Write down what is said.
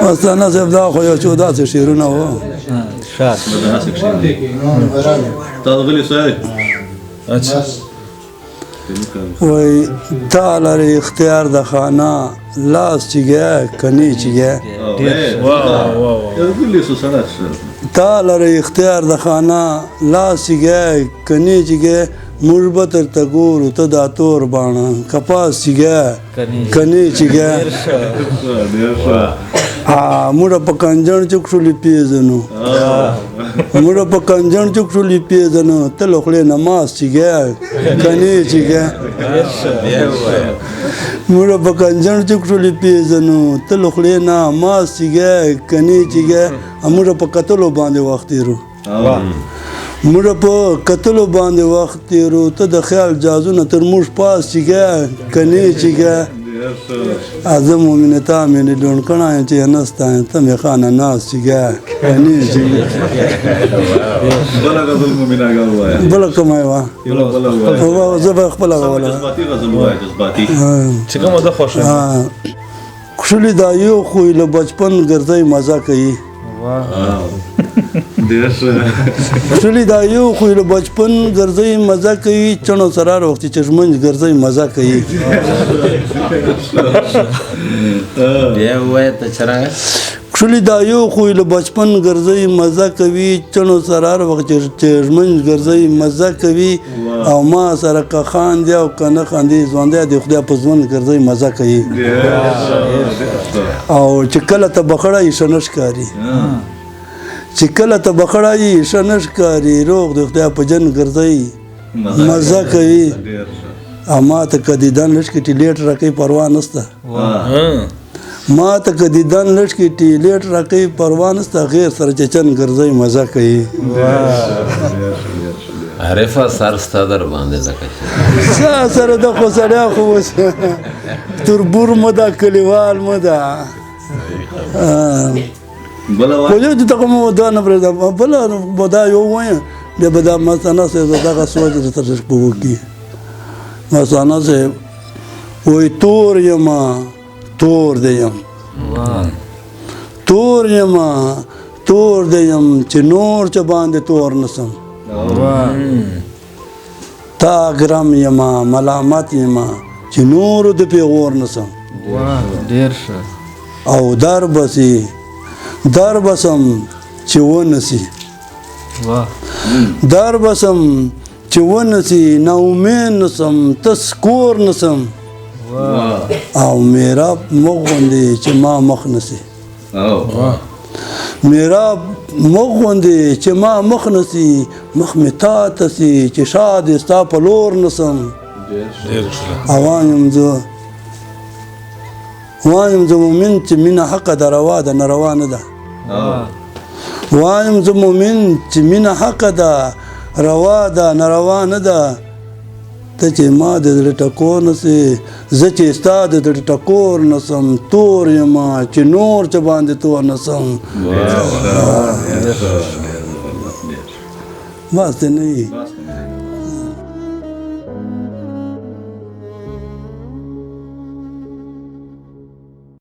مستانه صاحب دا خو یو څو داسې شعرونه وو شاد تا غلی سوای اچھا وای تا لري اختیار د خانه لاس چګه کني چګه غلی سو سره تا لري اختیار د خانه لاس چګه کني چګه مربت تګور ته دا تور باڼه کپاس چګه کني چګه موږ په کنجن چکشولې پیژنو موږ په کنجن چکشولې پیژنو ته لخلې نماز چګه کني چګه موږ په کنجن چکشولې پیژنو ته لخلې نماز چګه کني چګه موږ په قتلو باندې وخت تیرو موږ په قتلو باندې وخت تیرو ته د خیال جازونه تر موږ پاس چګه کني چګه اعظم مومنتا میں ڈون کنا چے نستا تم خانہ ناس چگا کنی چگا بلا غزل مومنا غوا بلا کمای وا بلا زبر خپل ولا جذباتي غزل وای جذباتي چې کومه ده خوښه خوشلی دا یو خو له بچپن ګرځي مزه کوي خوشلی دا یو خو له بچپن ګرځي مزه کوي چونو سرار وخت چشمنج ګرځي مزه کوي بیا وای ته چرګ خوشلی دا یو خو له بچپن ګرځي مزه کوي چونو سرار وخت چشمنج ګرځي مزه کوي او ما سره که خان دی او کنه خاندي ځوانده دی خدای په ځوان ګرځي مزه کوي او چې کله ته بخړای شنش کاری چې کله ته بخړای شنش کاری روغ د خدای په جن ګرځي مزه کوي اما ته کدی دان لښ کې ټیلیټ راکې پروا نسته ما ته کدی دان لښ کې ټیلیټ راکې پروا نسته غیر سره چچن ګرځي مزه کوي عارفه سر ستادر باندې زکه سره د خو سړیا خو تربور مده کلیوال مده بلا خو یو چې ته کوم دا نه پرېږدم بله بدا یو وایم بیا به دا مثانه صاحب دغه سوچ درته وکړي مثانه صاحب وایي تور یمه تور دی یم تور یمه تور دی یم چې نور چه باندې تور نسم تا ګرم یمه ملامت یمه چې نورو د پیغور نسم ډېر ښه او در بسي در بسم چې ونسي در بسم چې ونسي نا امید نسم تسکور نسم او میرا مغوندي چې ما مخ نسي میرا مغوندي چې ما مخ نسي مخ می تا تسي چې شاد ستا په لور نسم اوانم زه وایم زه مومن چې مینه حق ده روا ده ناروا نه ده وایم زه مومن چې مینه حق ده روا ده ناروا نه ده ته چې ما د زړه ټکور نسې زه چې ستا د زړه ټکور نسم تور یم چې نور چه باندې تور نسم بس دی نه وي